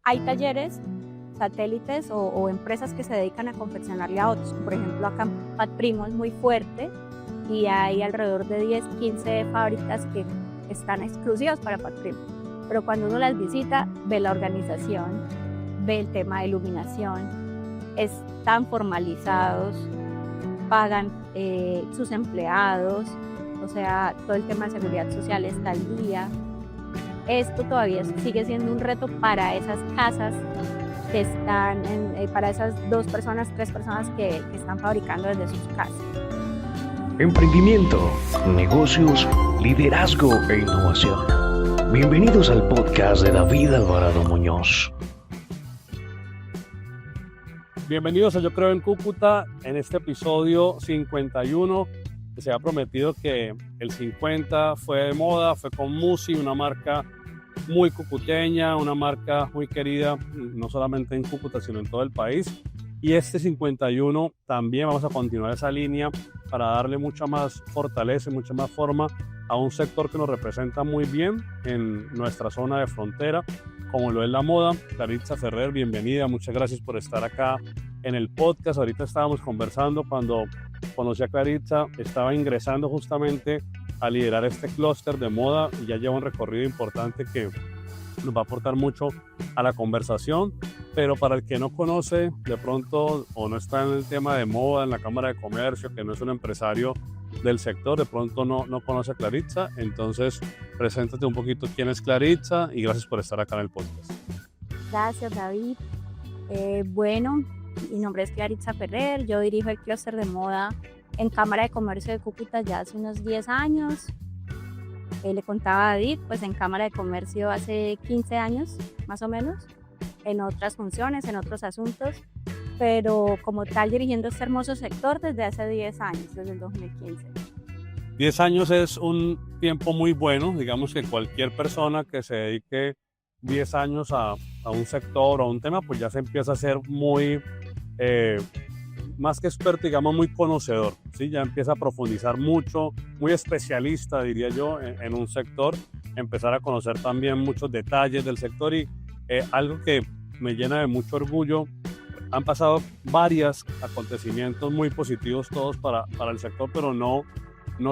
hay talleres satélites o empresas que se dedican a confeccionarle a otros. Por ejemplo, acá en Pat Primo es muy fuerte y hay alrededor de 10, 15 fábricas que están exclusivas para Pat Primo. Pero cuando uno las visita, ve la organización, ve el tema de iluminación, están formalizados, pagan sus empleados, o sea, todo el tema de seguridad social está al día. Esto todavía sigue siendo un reto para esas casas que están, para esas 2 personas, 3 personas que están fabricando desde sus casas. Emprendimiento, negocios, liderazgo e innovación. Bienvenidos al podcast de David Alvarado Muñoz. Bienvenidos a Yo Creo en Cúcuta, en este episodio 51, que se ha prometido que el 50 fue de moda, fue con Musi, una marca muy cucuteña, una marca muy querida, no solamente en Cúcuta, sino en todo el país. Y este 51 también vamos a continuar esa línea para darle mucha más fortaleza y mucha más forma a un sector que nos representa muy bien en nuestra zona de frontera, como lo es la moda. Claritza Ferrer, bienvenida, muchas gracias por estar acá en el podcast. Ahorita estábamos conversando cuando conocí a Claritza, estaba ingresando justamente a liderar este clúster de moda y ya lleva un recorrido importante que nos va a aportar mucho a la conversación. Pero para el que no conoce de pronto o no está en el tema de moda en la Cámara de Comercio, que no es un empresario del sector, de pronto no conoce a Claritza, entonces preséntate un poquito quién es Claritza y gracias por estar acá en el podcast. Gracias, David. Bueno, mi nombre es Claritza Ferrer, yo dirijo el clúster de moda en Cámara de Comercio de Cúcuta ya hace unos 10 años. Le contaba a David, pues en Cámara de Comercio hace 15 años, más o menos, en otras funciones, en otros asuntos, pero como tal dirigiendo este hermoso sector desde hace 10 años, desde el 2015. 10 años es un tiempo muy bueno, digamos que cualquier persona que se dedique 10 años a un sector o a un tema, pues ya se empieza a ser muy, más que experto, digamos muy conocedor, ¿sí? Ya empieza a profundizar mucho, muy especialista, diría yo, en un sector, empezar a conocer también muchos detalles del sector y algo que me llena de mucho orgullo. Han pasado varios acontecimientos muy positivos todos para el sector, pero no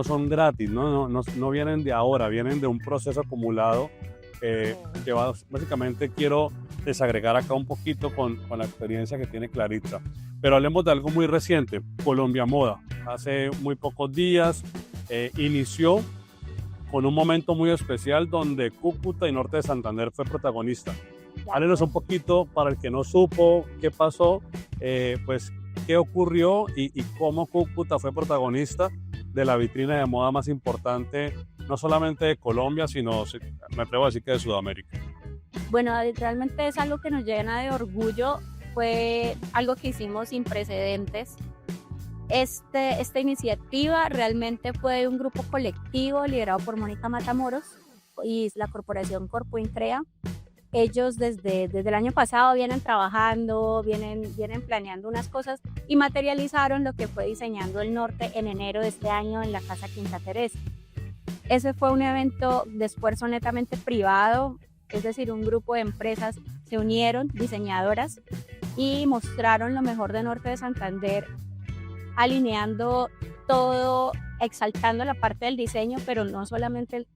son gratis, no vienen de ahora, vienen de un proceso acumulado que básicamente quiero desagregar acá un poquito con la experiencia que tiene Claritza. Pero hablemos de algo muy reciente, Colombia Moda. Hace muy pocos días inició con un momento muy especial donde Cúcuta y Norte de Santander fue protagonista. Háblenos un poquito, para el que no supo qué pasó, pues qué ocurrió y cómo Cúcuta fue protagonista de la vitrina de moda más importante, no solamente de Colombia, sino, me atrevo a decir que de Sudamérica. Bueno, realmente es algo que nos llena de orgullo, fue algo que hicimos sin precedentes. Esta iniciativa realmente fue de un grupo colectivo liderado por Mónica Matamoros y la corporación Corpo Increa. Ellos desde el año pasado vienen trabajando, vienen planeando unas cosas y materializaron lo que fue Diseñando el Norte en enero de este año en la Casa Quinta Teresa. Ese fue un evento de esfuerzo netamente privado, es decir, un grupo de empresas se unieron, diseñadoras, y mostraron lo mejor de Norte de Santander, alineando todo, exaltando la parte del diseño, pero no solamente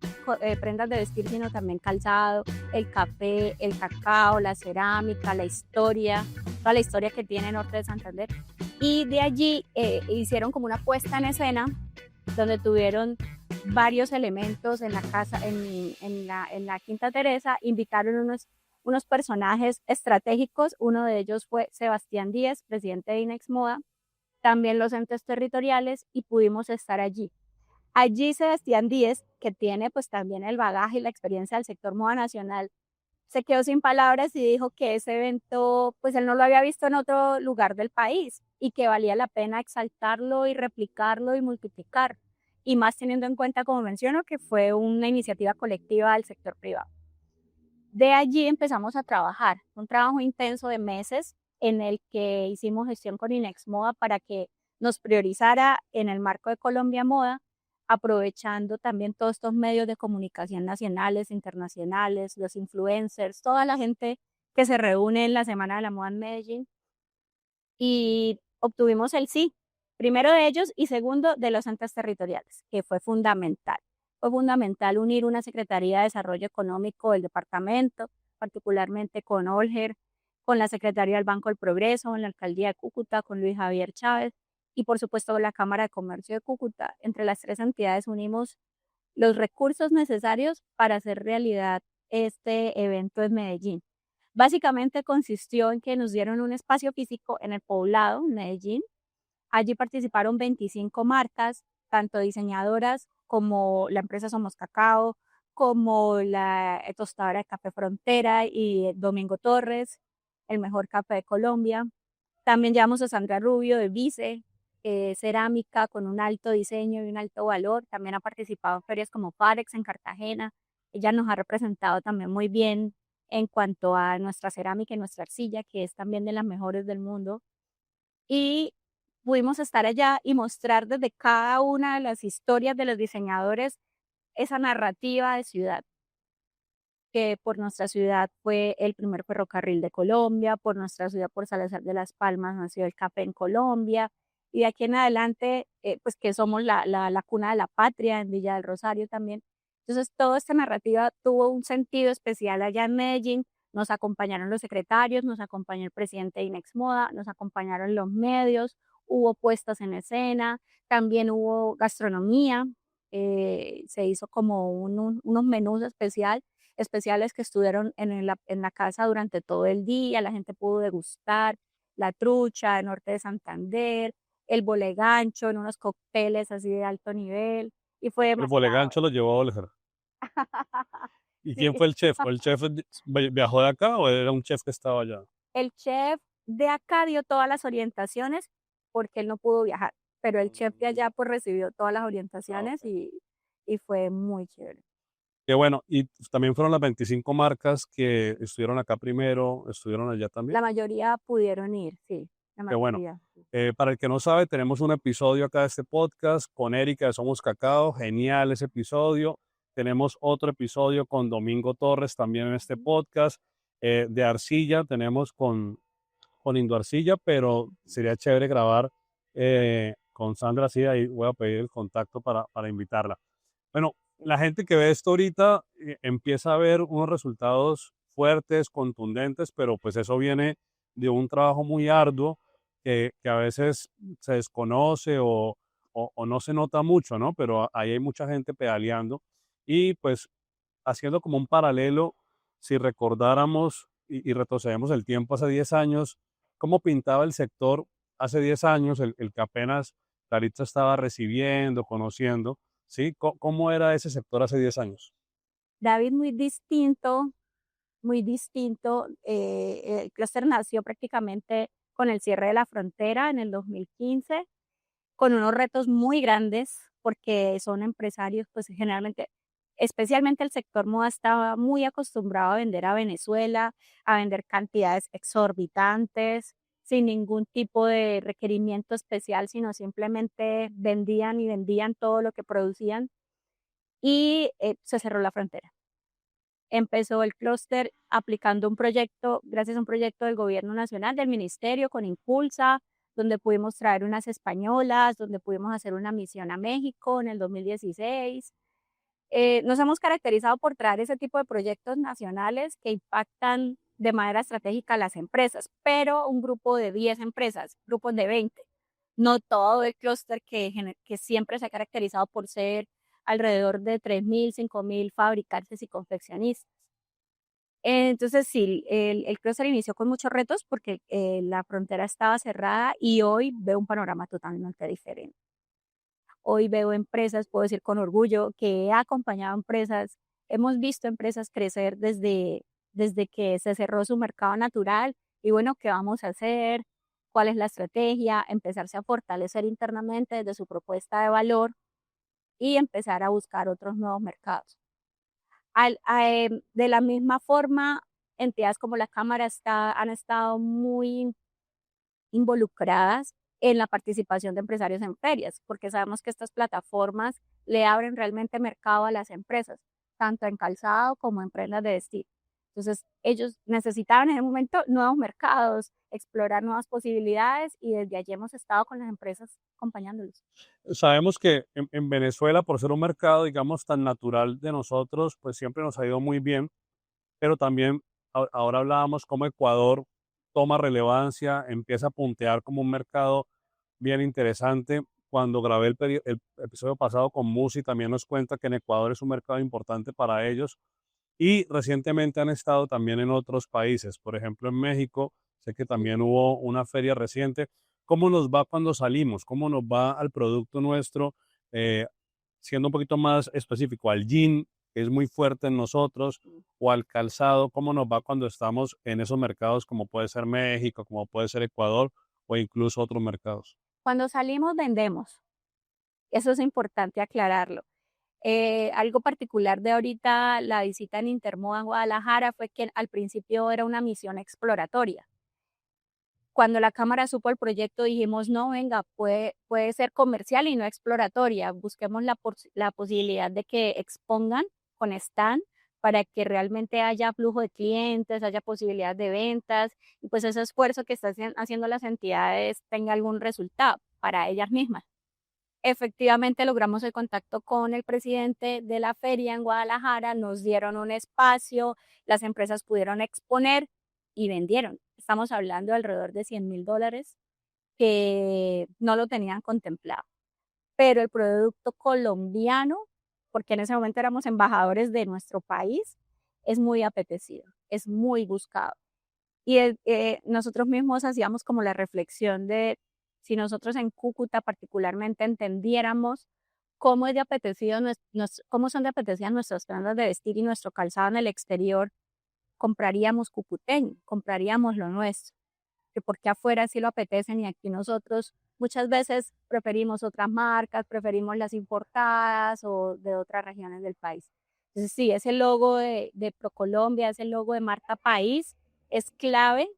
prendas de vestir, sino también calzado, el café, el cacao, la cerámica, la historia, toda la historia que tiene Norte de Santander. Y de allí hicieron como una puesta en escena, donde tuvieron varios elementos en la casa, en la Quinta Teresa, invitaron unos personajes estratégicos, uno de ellos fue Sebastián Díez, presidente de Inex Moda, también los entes territoriales, y pudimos estar allí. Allí Sebastián Díez, que tiene pues también el bagaje y la experiencia del sector moda nacional, se quedó sin palabras y dijo que ese evento pues él no lo había visto en otro lugar del país y que valía la pena exaltarlo y replicarlo y multiplicar, y más teniendo en cuenta, como menciono, que fue una iniciativa colectiva del sector privado. De allí empezamos a trabajar, un trabajo intenso de meses en el que hicimos gestión con Inex Moda para que nos priorizara en el marco de Colombia Moda, aprovechando también todos estos medios de comunicación nacionales, internacionales, los influencers, toda la gente que se reúne en la Semana de la Moda en Medellín y obtuvimos el sí, primero de ellos y segundo de los entes territoriales, que fue fundamental. Fue fundamental unir una Secretaría de Desarrollo Económico del departamento, particularmente con Olger, con la Secretaría del Banco del Progreso, en la Alcaldía de Cúcuta, con Luis Javier Chávez y por supuesto la Cámara de Comercio de Cúcuta. Entre las tres entidades unimos los recursos necesarios para hacer realidad este evento en Medellín. Básicamente consistió en que nos dieron un espacio físico en el Poblado, en Medellín. Allí participaron 25 marcas, tanto diseñadoras como la empresa Somos Cacao, como la tostadora de Café Frontera y Domingo Torres, el mejor café de Colombia. También llevamos a Sandra Rubio de Vice, cerámica con un alto diseño y un alto valor. También ha participado en ferias como Parex en Cartagena. Ella nos ha representado también muy bien en cuanto a nuestra cerámica y nuestra arcilla, que es también de las mejores del mundo. Y pudimos estar allá y mostrar desde cada una de las historias de los diseñadores esa narrativa de ciudad, que por nuestra ciudad fue el primer ferrocarril de Colombia, por nuestra ciudad, por Salazar de las Palmas, nació el café en Colombia, y de aquí en adelante, pues que somos la cuna de la patria en Villa del Rosario también. Entonces, toda esta narrativa tuvo un sentido especial allá en Medellín. Nos acompañaron los secretarios, nos acompañó el presidente de Inex Moda, nos acompañaron los medios, hubo puestas en escena, también hubo gastronomía, se hizo como unos menús especiales que estuvieron en la casa durante todo el día, la gente pudo degustar la trucha de Norte de Santander, el bolegancho en unos cócteles así de alto nivel, y fue El demasiado. bolegancho lo llevó a Olger. ¿Y Sí. quién fue el chef? ¿O el chef viajó de acá o era un chef que estaba allá? El chef de acá dio todas las orientaciones porque él no pudo viajar, pero el chef de Mm, allá pues recibió todas las ah, orientaciones ok. y fue muy chévere. Qué bueno. Y también fueron las 25 marcas que estuvieron acá primero, estuvieron allá La también. mayoría pudieron ir, sí, la Qué bueno. mayoría. Sí. Para el que no sabe, tenemos un episodio acá de este podcast con Erika de Somos Cacao. Genial ese episodio. Tenemos otro episodio con Domingo Torres también en este podcast. De arcilla tenemos con Indo Arcilla, pero sería chévere grabar con Sandra Arcilla y voy a pedir el contacto para invitarla. Bueno, la gente que ve esto ahorita empieza a ver unos resultados fuertes, contundentes, pero pues eso viene de un trabajo muy arduo que a veces se desconoce o no se nota mucho, ¿no? Pero ahí hay mucha gente pedaleando y pues haciendo como un paralelo, si recordáramos y retrocedemos el tiempo hace 10 años, ¿cómo pintaba el sector hace 10 años, el que apenas Clarita estaba recibiendo, conociendo? ¿Sí? ¿Cómo era ese sector hace 10 años? David, muy distinto, muy distinto. El clúster nació prácticamente con el cierre de la frontera en el 2015, con unos retos muy grandes, porque son empresarios, pues generalmente, especialmente el sector moda, estaba muy acostumbrado a vender a Venezuela, a vender cantidades exorbitantes, sin ningún tipo de requerimiento especial, sino simplemente vendían y vendían todo lo que producían y se cerró la frontera. Empezó el clúster aplicando un proyecto, gracias a un proyecto del gobierno nacional, del ministerio, con Impulsa, donde pudimos traer unas españolas, donde pudimos hacer una misión a México en el 2016. Nos hemos caracterizado por traer ese tipo de proyectos nacionales que impactan de manera estratégica a las empresas, pero un grupo de 10 empresas, grupos de 20, no todo el clúster que siempre se ha caracterizado por ser alrededor de 3.000, 5.000 fabricantes y confeccionistas. Entonces, sí, el clúster inició con muchos retos porque la frontera estaba cerrada y hoy veo un panorama totalmente diferente. Hoy veo empresas, puedo decir con orgullo, que he acompañado empresas, hemos visto empresas crecer desde que se cerró su mercado natural y bueno, ¿qué vamos a hacer? ¿Cuál es la estrategia? Empezarse a fortalecer internamente desde su propuesta de valor y empezar a buscar otros nuevos mercados. De la misma forma, entidades como la Cámara han estado muy involucradas en la participación de empresarios en ferias, porque sabemos que estas plataformas le abren realmente mercado a las empresas, tanto en calzado como en prendas de vestir. Entonces, ellos necesitaban en ese momento nuevos mercados, explorar nuevas posibilidades y desde allí hemos estado con las empresas acompañándolos. Sabemos que en Venezuela, por ser un mercado, digamos, tan natural de nosotros, pues siempre nos ha ido muy bien, pero también ahora hablábamos cómo Ecuador toma relevancia, empieza a puntear como un mercado bien interesante. Cuando grabé el episodio pasado con Musi, también nos cuenta que en Ecuador es un mercado importante para ellos y recientemente han estado también en otros países, por ejemplo en México, sé que también hubo una feria reciente. ¿Cómo nos va cuando salimos? ¿Cómo nos va al producto nuestro? Eh, Siendo un poquito más específico, al jean, que es muy fuerte en nosotros, o al calzado, ¿cómo nos va cuando estamos en esos mercados como puede ser México, como puede ser Ecuador o incluso otros mercados? Cuando salimos vendemos, eso es importante aclararlo. Algo particular de ahorita, la visita en Intermoda en Guadalajara, fue que al principio era una misión exploratoria. Cuando la Cámara supo el proyecto dijimos, no, venga, puede ser comercial y no exploratoria. Busquemos la posibilidad de que expongan con stand para que realmente haya flujo de clientes, haya posibilidad de ventas y pues ese esfuerzo que están haciendo las entidades tenga algún resultado para ellas mismas. Efectivamente logramos el contacto con el presidente de la feria en Guadalajara, nos dieron un espacio, las empresas pudieron exponer y vendieron. Estamos hablando de alrededor de $100,000 que no lo tenían contemplado. Pero el producto colombiano, porque en ese momento éramos embajadores de nuestro país, es muy apetecido, es muy buscado. Y nosotros mismos hacíamos como la reflexión de si nosotros en Cúcuta particularmente entendiéramos cómo es de apetecido, cómo son de apetecidas nuestras prendas de vestir y nuestro calzado en el exterior, compraríamos cucuteño, compraríamos lo nuestro, que porque afuera sí lo apetecen y aquí nosotros muchas veces preferimos otras marcas, preferimos las importadas o de otras regiones del país. Entonces sí, ese logo de ProColombia, ese logo de marca país es clave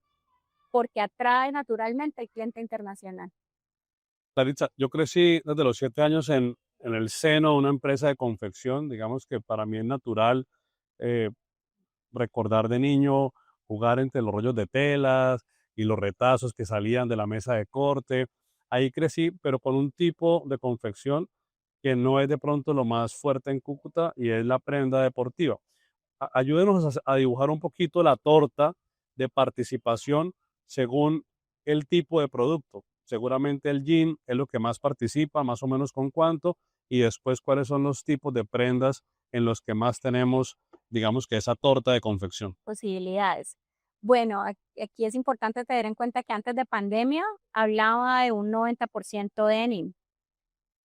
porque atrae naturalmente al cliente internacional. Claritza, yo crecí desde los 7 años en el seno de una empresa de confección, digamos que para mí es natural eh, recordar de niño, jugar entre los rollos de telas y los retazos que salían de la mesa de corte. Ahí crecí, pero con un tipo de confección que no es de pronto lo más fuerte en Cúcuta y es la prenda deportiva. Ayúdenos a dibujar un poquito la torta de participación según el tipo de producto. Seguramente el jean es lo que más participa, más o menos con cuánto, y después cuáles son los tipos de prendas en los que más tenemos, digamos que esa torta de confección. Posibilidades. Bueno, aquí es importante tener en cuenta que antes de pandemia hablaba de un 90% denim,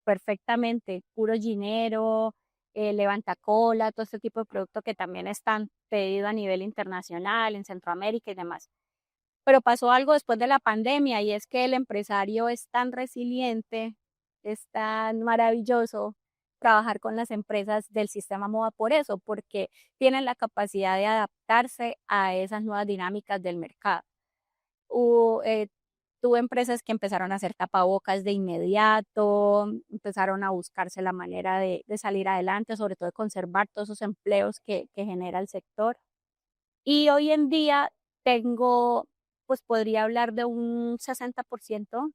perfectamente, puro ginero, levantacola, todo este tipo de productos que también están pedidos a nivel internacional, en Centroamérica y demás. Pero pasó algo después de la pandemia y es que el empresario es tan resiliente, es tan maravilloso trabajar con las empresas del sistema moda por eso, porque tienen la capacidad de adaptarse a esas nuevas dinámicas del mercado. Hubo, tuve empresas que empezaron a hacer tapabocas de inmediato, empezaron a buscarse la manera de salir adelante, sobre todo de conservar todos esos empleos que genera el sector. Y hoy en día tengo, pues podría hablar de un 60%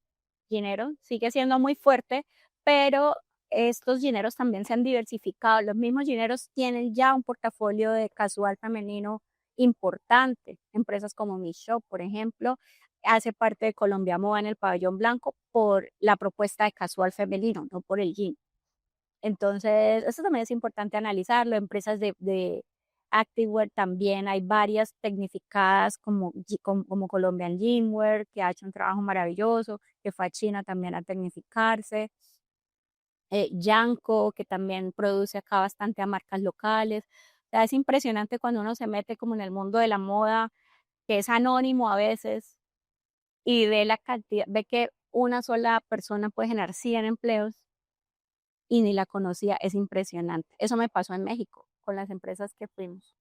dinero, sigue siendo muy fuerte, pero estos dineros también se han diversificado. Los mismos dineros tienen ya un portafolio de casual femenino importante. Empresas como Mi Shop, por ejemplo, hace parte de Colombia Moda en el pabellón blanco por la propuesta de casual femenino, no por el jean. Entonces, eso también es importante analizarlo. Empresas de activewear también hay varias tecnificadas como Colombian Jeanwear, que ha hecho un trabajo maravilloso, que fue a China también a tecnificarse. Yanko, que también produce acá bastante a marcas locales. O sea, es impresionante cuando uno se mete como en el mundo de la moda, que es anónimo a veces, y ve la cantidad, ve que una sola persona puede generar 100 empleos y ni la conocía, es impresionante. Eso me pasó en México con las empresas que fuimos.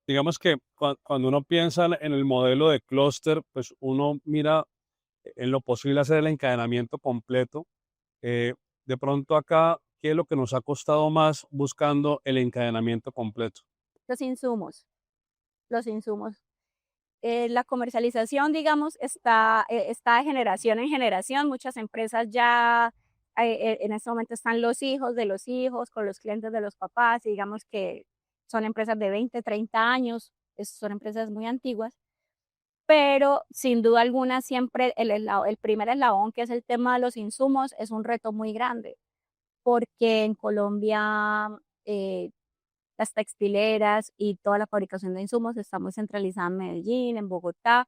Digamos que cuando uno piensa en el modelo de clúster, pues uno mira en lo posible hacer el encadenamiento completo. De pronto acá, ¿qué es lo que nos ha costado más buscando el encadenamiento completo? Los insumos. los insumos. La comercialización, digamos, está de generación en generación. Muchas empresas ya en este momento están los hijos de los hijos con los clientes de los papás, y digamos que son empresas de 20, 30 años, son empresas muy antiguas, pero sin duda alguna siempre el primer eslabón, que es el tema de los insumos, es un reto muy grande, porque en Colombia las textileras y toda la fabricación de insumos está muy centralizada en Medellín, en Bogotá,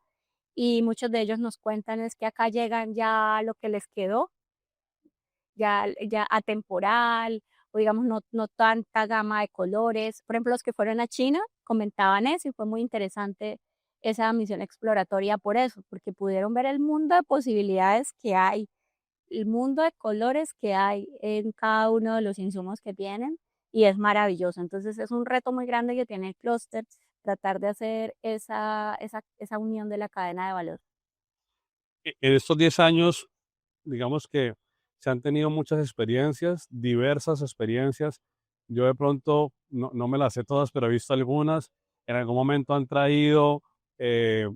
y muchos de ellos nos cuentan es que acá llegan ya lo que les quedó, ya atemporal, o digamos no tanta gama de colores. Por ejemplo, los que fueron a China comentaban eso y fue muy interesante esa misión exploratoria por eso, porque pudieron ver el mundo de posibilidades que hay, el mundo de colores que hay en cada uno de los insumos que tienen, y es maravilloso. Entonces es un reto muy grande que tiene el clúster, tratar de hacer esa unión de la cadena de valor. En estos 10 años, digamos que se han tenido muchas experiencias, diversas experiencias. Yo de pronto, no me las sé todas, pero he visto algunas. En algún momento han traído eh,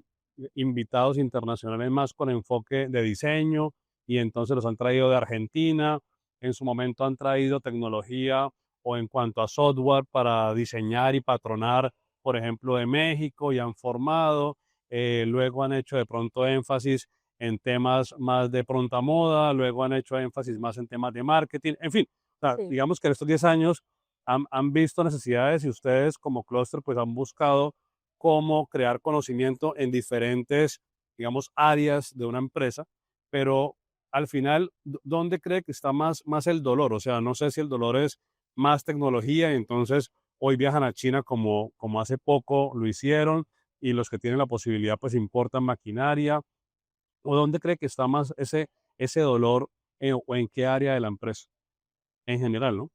invitados internacionales más con enfoque de diseño y entonces los han traído de Argentina. En su momento han traído tecnología o en cuanto a software para diseñar y patronar, por ejemplo, de México y han formado. Luego han hecho de pronto énfasis en temas más de pronta moda, luego han hecho énfasis más en temas de marketing, en fin, o sea, Sí. digamos que en estos 10 años han visto necesidades y ustedes como clúster pues han buscado cómo crear conocimiento en diferentes, digamos, áreas de una empresa, pero al final, ¿dónde cree que está más el dolor? O sea, no sé si el dolor es más tecnología y entonces hoy viajan a China como hace poco lo hicieron y los que tienen la posibilidad pues importan maquinaria, o dónde cree que está más ese dolor o en qué área de la empresa en general, ¿no?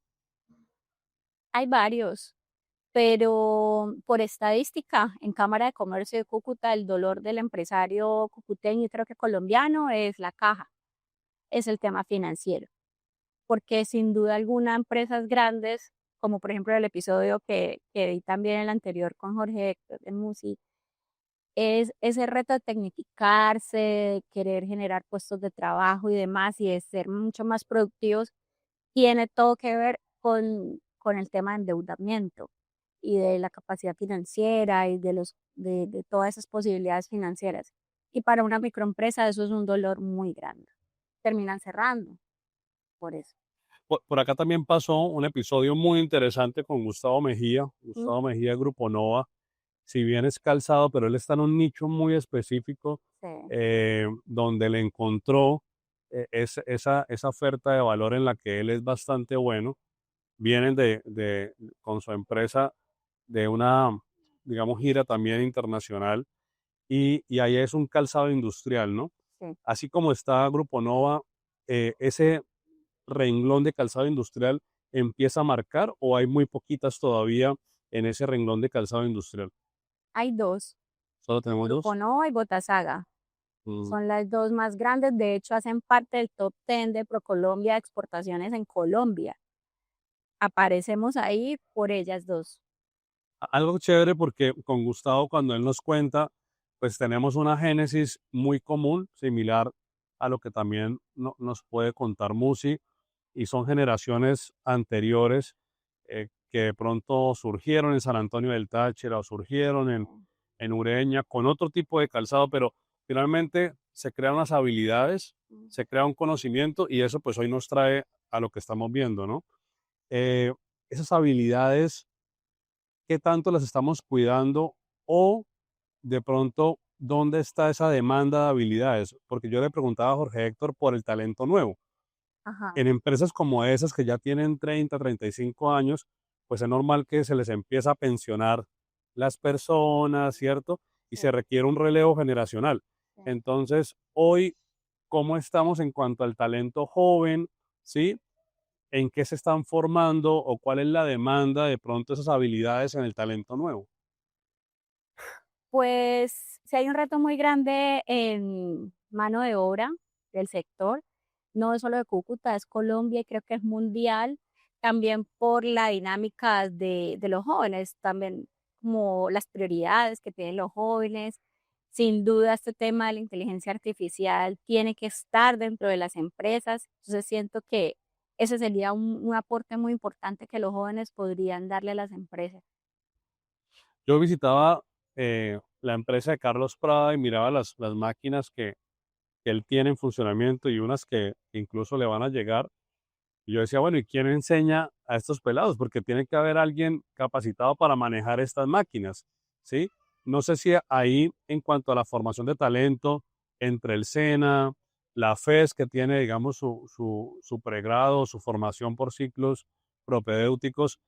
Hay varios, pero por estadística, en Cámara de Comercio de Cúcuta, el dolor del empresario cucuteño y creo que colombiano es la caja, es el tema financiero, porque sin duda alguna empresas grandes, como por ejemplo el episodio que vi también el anterior con Jorge Héctor de Musi, es ese reto de tecnificarse, de querer generar puestos de trabajo y demás, y de ser mucho más productivos, tiene todo que ver con el tema de endeudamiento y de la capacidad financiera y de todas esas posibilidades financieras. Y para una microempresa eso es un dolor muy grande. Terminan cerrando por eso. Por acá también pasó un episodio muy interesante con Mm, Gustavo Mejía de Grupo Nova, si bien es calzado, pero él está en un nicho muy específico sí, donde le encontró esa oferta de valor en la que él es bastante bueno. Vienen con su empresa de una, digamos, gira también internacional y ahí es un calzado industrial, ¿no? sí. Así como está Grupo Nova, ese renglón de calzado industrial empieza a marcar o hay muy poquitas todavía en ese renglón de calzado industrial. Hay dos, Solo tenemos Grupo dos. Nova y Botasaga. Mm. Son las dos más grandes, de hecho hacen parte del top 10 de Procolombia de exportaciones en Colombia. Aparecemos ahí por ellas dos. Algo chévere porque con Gustavo cuando él nos cuenta, pues tenemos una génesis muy común, similar a lo que también nos puede contar Musi, y son generaciones anteriores que de pronto surgieron en San Antonio del Táchira o surgieron en Ureña con otro tipo de calzado, pero finalmente se crean unas habilidades, se crea un conocimiento y eso pues hoy nos trae a lo que estamos viendo, ¿no? Eh, esas habilidades, ¿qué tanto las estamos cuidando o de pronto dónde está esa demanda de habilidades? Porque yo le preguntaba a Jorge Héctor por el talento nuevo. Ajá. En empresas como esas que ya tienen 35 años, pues es normal que se les empieza a pensionar las personas, ¿cierto? Y Sí, se requiere un relevo generacional. sí. Entonces, hoy, ¿cómo estamos en cuanto al talento joven? ¿Sí? ¿En qué se están formando o cuál es la demanda de pronto esas habilidades en el talento nuevo? Pues si hay un reto muy grande en mano de obra del sector, no es solo de Cúcuta, es Colombia y creo que es mundial, también por la dinámica de los jóvenes. También como las prioridades que tienen los jóvenes. Sin duda, este tema de la inteligencia artificial tiene que estar dentro de las empresas. Entonces, siento que ese sería un aporte muy importante que los jóvenes podrían darle a las empresas. Yo visitaba la empresa de Carlos Prada y miraba las máquinas que él tiene en funcionamiento y unas que incluso le van a llegar. Y yo decía, bueno, ¿y quién enseña a estos pelados? Porque tiene que haber alguien capacitado para manejar estas máquinas, ¿sí? No sé si ahí, en cuanto a la formación de talento, entre el SENA, la FES, que tiene, digamos, su pregrado, su formación por ciclos propedéuticos,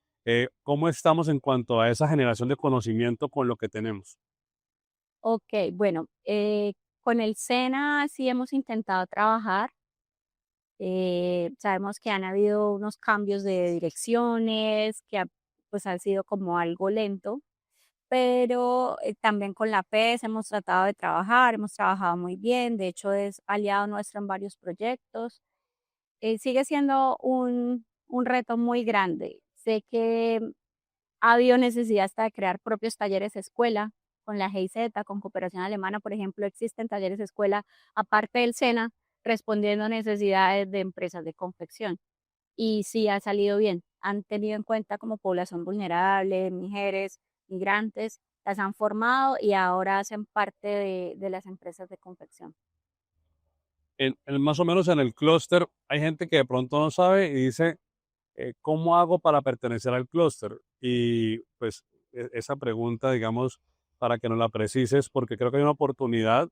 ¿cómo estamos en cuanto a esa generación de conocimiento con lo que tenemos? Ok, bueno, con el SENA sí hemos intentado trabajar. Sabemos que han habido unos cambios de direcciones, pues ha sido como algo lento, pero también con la PES hemos tratado de trabajar, hemos trabajado muy bien, de hecho es aliado nuestro en varios proyectos. Sigue siendo un reto muy grande. Sé que ha habido necesidad hasta de crear propios talleres escuela con la GIZ, con cooperación alemana, por ejemplo, existen talleres escuela aparte del SENA, respondiendo a necesidades de empresas de confección. Y sí ha salido bien. Han tenido en cuenta como población vulnerable, mujeres, migrantes, las han formado y ahora hacen parte de las empresas de confección. Más o menos en el clúster hay gente que de pronto no sabe y dice, ¿cómo hago para pertenecer al clúster? Y pues esa pregunta, digamos, para que nos la precises, porque creo que hay una oportunidad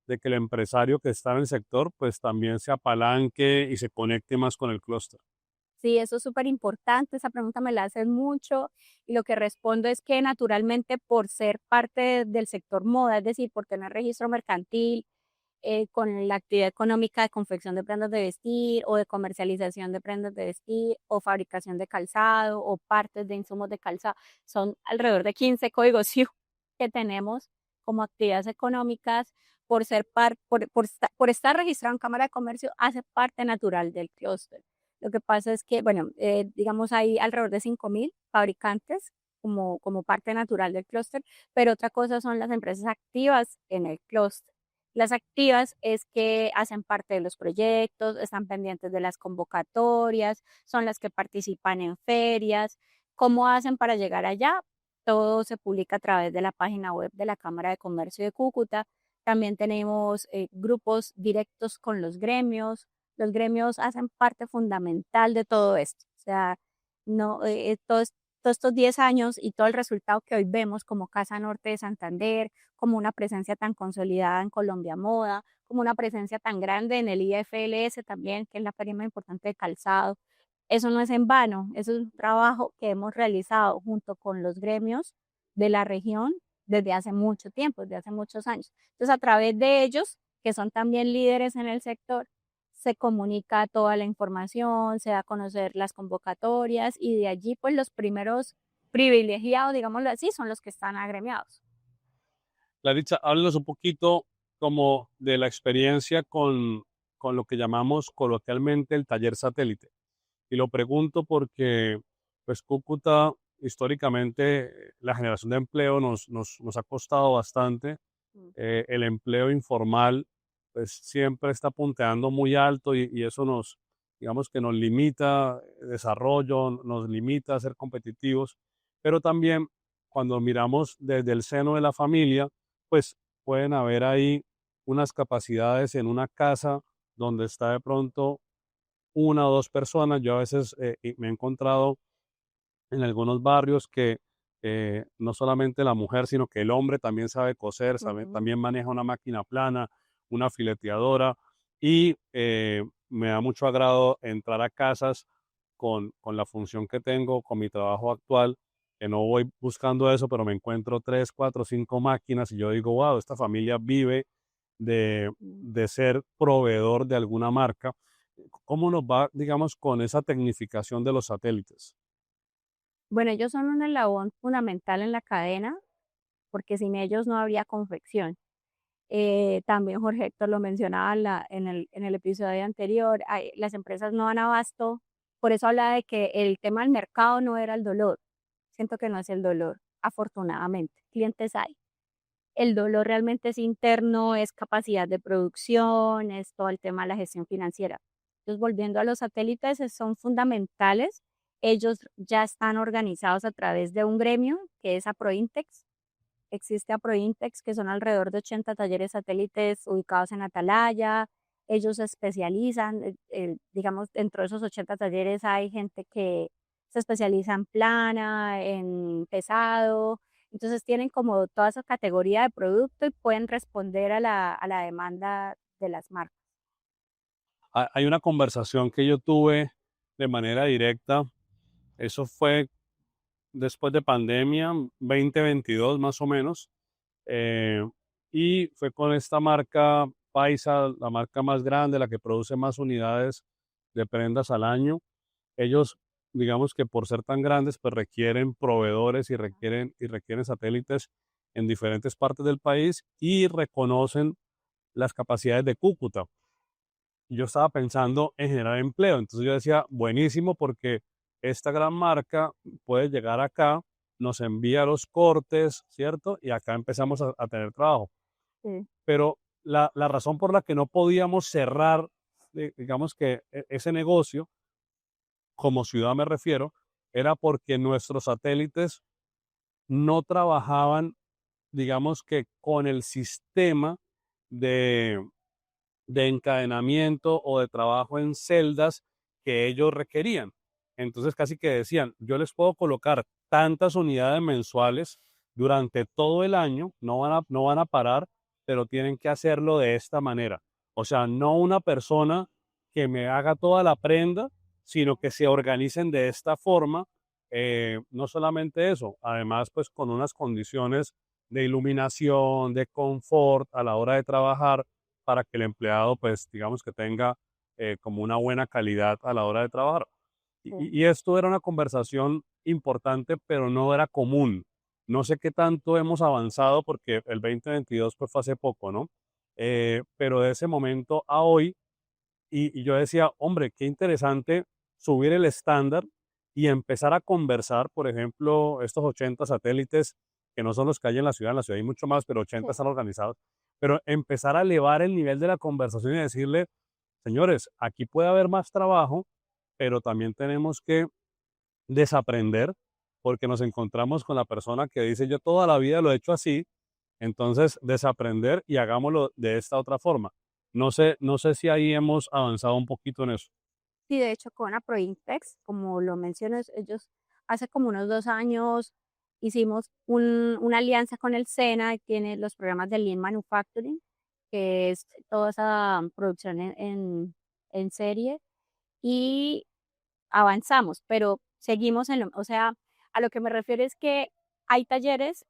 de que el empresario que está en el sector, pues también se apalanque y se conecte más con el clúster. Sí, eso es súper importante, esa pregunta me la hacen mucho y lo que respondo es que naturalmente por ser parte del sector moda, es decir, por tener registro mercantil, con la actividad económica de confección de prendas de vestir o de comercialización de prendas de vestir o fabricación de calzado o partes de insumos de calzado. Son alrededor de 15 códigos SIU que tenemos como actividades económicas por ser por estar registrado en Cámara de Comercio, hace parte natural del clúster. Lo que pasa es que, bueno, digamos hay alrededor de 5.000 fabricantes como parte natural del clúster, pero otra cosa son las empresas activas en el clúster. Las activas es que hacen parte de los proyectos, están pendientes de las convocatorias, son las que participan en ferias. ¿Cómo hacen para llegar allá? Todo se publica a través de la página web de la Cámara de Comercio de Cúcuta. También tenemos grupos directos con los gremios. Los gremios hacen parte fundamental de todo esto. O sea, no, todos estos 10 años y todo el resultado que hoy vemos como Casa Norte de Santander, como una presencia tan consolidada en Colombia Moda, como una presencia tan grande en el IFLS también, que es la feria más importante de calzado. Eso no es en vano, eso es un trabajo que hemos realizado junto con los gremios de la región desde hace mucho tiempo, desde hace muchos años. Entonces, a través de ellos, que son también líderes en el sector, se comunica toda la información, se da a conocer las convocatorias y de allí, pues los primeros privilegiados, digámoslo así, son los que están agremiados. Claritza, háblanos un poquito como de la experiencia con lo que llamamos coloquialmente el taller satélite. Y lo pregunto porque, pues, Cúcuta, históricamente, la generación de empleo nos ha costado bastante. Mm. El empleo informal, pues, siempre está punteando muy alto y eso digamos que nos limita el desarrollo, nos limita a ser competitivos. Pero también, cuando miramos desde el seno de la familia, pues, pueden haber ahí unas capacidades en una casa donde está de pronto una o dos personas. Yo a veces y me he encontrado en algunos barrios que no solamente la mujer, sino que el hombre también sabe coser, Ujú. también maneja una máquina plana, una fileteadora y me da mucho agrado entrar a casas con la función que tengo, con mi trabajo actual, que no voy buscando eso, pero me encuentro tres, cuatro, cinco máquinas y yo digo, wow, esta familia vive de, Mm. de ser proveedor de alguna marca. ¿Cómo nos va, digamos, con esa tecnificación de los satélites? Bueno, ellos son un eslabón fundamental en la cadena, porque sin ellos no habría confección. También Jorge Héctor lo mencionaba en el episodio anterior, las empresas no dan abasto, por eso hablaba de que el tema del mercado no era el dolor, siento que no es el dolor. afortunadamente, clientes hay. El dolor realmente es interno, es capacidad de producción, es todo el tema de la gestión financiera. Entonces, volviendo a los satélites, son fundamentales. Ellos ya están organizados a través de un gremio que es Aprointex. Existe Aprointex, que son alrededor de 80 talleres satélites ubicados en Atalaya. Ellos se especializan, digamos, dentro de esos 80 talleres hay gente que se especializa en plana, en pesado. Entonces tienen como toda esa categoría de producto y pueden responder a la demanda de las marcas. Hay una conversación que yo tuve de manera directa, eso fue después de pandemia, 2022 más o menos, eh, y fue con esta marca Paisa, la marca más grande, la que produce más unidades de prendas al año. Ellos, digamos que por ser tan grandes, pues requieren proveedores y requieren satélites en diferentes partes del país y reconocen las capacidades de Cúcuta. Yo estaba pensando en generar empleo, entonces yo decía, buenísimo porque esta gran marca puede llegar acá, nos envía los cortes, ¿cierto? Y acá empezamos a tener trabajo. Sí, Pero la razón por la que no podíamos cerrar, digamos que ese negocio, como ciudad me refiero, era porque nuestros satélites no trabajaban, digamos que con el sistema de, de encadenamiento o de trabajo en celdas que ellos requerían. Entonces casi que decían, yo les puedo colocar tantas unidades mensuales durante todo el año, no van a parar, pero tienen que hacerlo de esta manera. O sea, no una persona que me haga toda la prenda, sino que se organicen de esta forma. No solamente eso, además pues con unas condiciones de iluminación, de confort a la hora de trabajar, para que el empleado, pues, digamos que tenga como una buena calidad a la hora de trabajar. Y, sí. y- y esto era una conversación importante, pero no era común. No sé qué tanto hemos avanzado porque el 2022 pues fue hace poco, ¿no? Pero de ese momento a hoy, y yo decía, hombre, qué interesante subir el estándar y empezar a conversar, por ejemplo, estos 80 satélites, que no son los que hay en la ciudad hay mucho más, pero Sí. 80 están organizados, pero empezar a elevar el nivel de la conversación y decirle, señores, aquí puede haber más trabajo, pero también tenemos que desaprender porque nos encontramos con la persona que dice, yo toda la vida lo he hecho así, entonces desaprender y hagámoslo de esta otra forma. No sé si ahí hemos avanzado un poquito en eso. Sí, de hecho, con Aprointex, como lo mencionas, ellos hace como unos 2 años hicimos una alianza con el SENA, que tiene los programas de Lean Manufacturing, que es toda esa producción en serie, y avanzamos, pero seguimos o sea, a lo que me refiero es que hay talleres,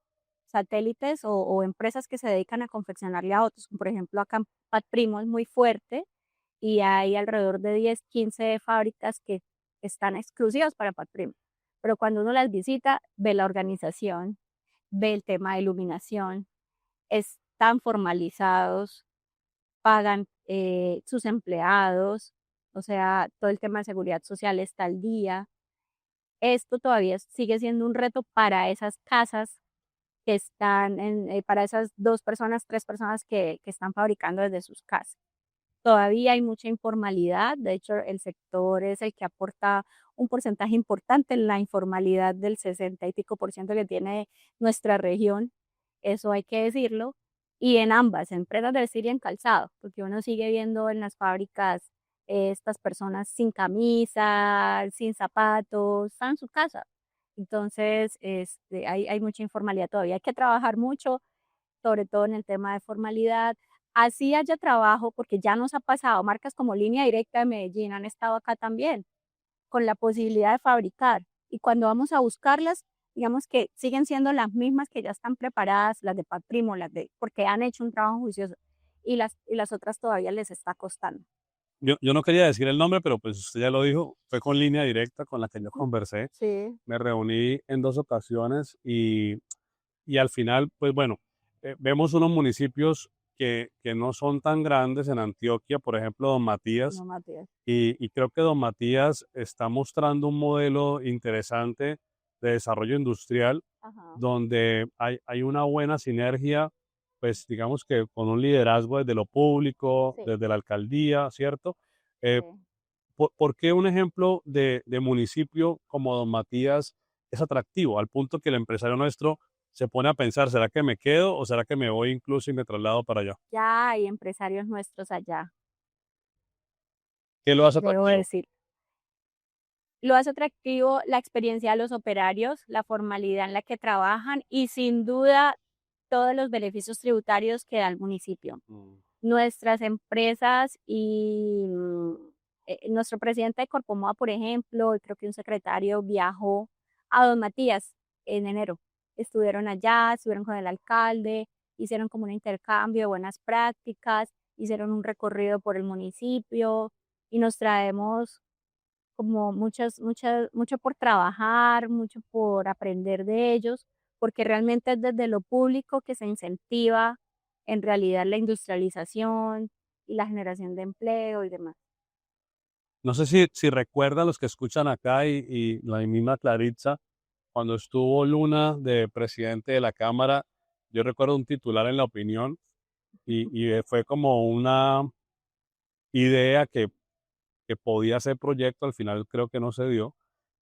satélites o empresas que se dedican a confeccionarle a otros, como por ejemplo acá en Pat Primo es muy fuerte y hay alrededor de 10, 15 fábricas que están exclusivas para Pat Primo. Pero cuando uno las visita, ve la organización, ve el tema de iluminación, están formalizados, pagan sus empleados, o sea, todo el tema de seguridad social está al día. Esto todavía sigue siendo un reto para esas casas que están para esas 2 personas, 3 personas que están fabricando desde sus casas. Todavía hay mucha informalidad, de hecho, el sector es el que aporta un porcentaje importante en la informalidad del 60 y pico por ciento que tiene nuestra región, eso hay que decirlo, y en ambas, en prendas de vestir y en calzado, porque uno sigue viendo en las fábricas estas personas sin camisa, sin zapatos, están en su casa. Entonces, hay mucha informalidad todavía, hay que trabajar mucho, sobre todo en el tema de formalidad. Así haya trabajo, porque ya nos ha pasado, marcas como Línea Directa de Medellín han estado acá también, con la posibilidad de fabricar. Y cuando vamos a buscarlas, digamos que siguen siendo las mismas que ya están preparadas, las de Patrimo, porque han hecho un trabajo juicioso. Y las otras todavía les está costando. Yo no quería decir el nombre, pero pues usted ya lo dijo, fue con Línea Directa con la que yo conversé. Sí, Me reuní en 2 ocasiones y al final, pues bueno, vemos unos municipios que no son tan grandes en Antioquia, por ejemplo, Don Matías, no, Matías. y creo que Don Matías está mostrando un modelo interesante de desarrollo industrial, Ajá, donde hay una buena sinergia, pues digamos que con un liderazgo desde lo público, sí, desde la alcaldía, ¿cierto? Eh, sí. ¿Por qué un ejemplo de municipio como Don Matías es atractivo? Al punto que el empresario nuestro se pone a pensar, ¿será que me quedo o será que me voy incluso y me traslado para allá? Ya hay empresarios nuestros allá, ¿Qué lo hace debo atractivo? decir. Lo hace atractivo la experiencia de los operarios, la formalidad en la que trabajan y sin duda todos los beneficios tributarios que da el municipio. Mm. Nuestras empresas y nuestro presidente de Corpomoda, por ejemplo, y creo que un secretario viajó a Don Matías en enero. Estuvieron allá, estuvieron con el alcalde, hicieron como un intercambio de buenas prácticas, hicieron un recorrido por el municipio y nos traemos como mucho por trabajar, mucho por aprender de ellos, porque realmente es desde lo público que se incentiva en realidad la industrialización y la generación de empleo y demás. No sé si recuerdan los que escuchan acá y la misma Claritza, cuando estuvo Luna de presidente de la Cámara, yo recuerdo un titular en La Opinión y fue como una idea que podía ser proyecto, al final creo que no se dio,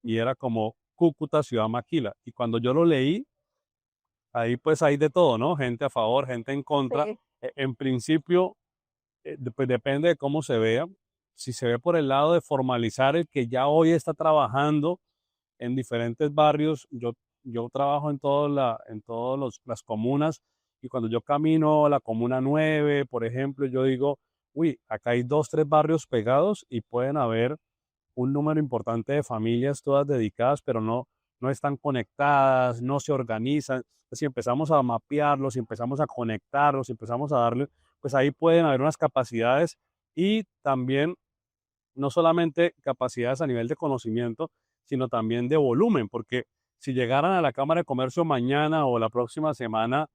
y era como Cúcuta, Ciudad Maquila. Y cuando yo lo leí, ahí pues hay de todo, ¿no? Gente a favor, gente en contra. Sí. En principio, pues depende de cómo se vea. Si se ve por el lado de formalizar el que ya hoy está trabajando en diferentes barrios, yo trabajo en todas las comunas y cuando yo camino a la comuna 9 por ejemplo, yo digo, uy, acá hay dos, tres barrios pegados y pueden haber un número importante de familias todas dedicadas, pero no están conectadas, no se organizan. Si empezamos a mapearlos, si empezamos a conectarlos, si empezamos a darle, pues ahí pueden haber unas capacidades y también no solamente capacidades a nivel de conocimiento, sino también de volumen, porque si llegaran a la Cámara de Comercio mañana o la próxima semana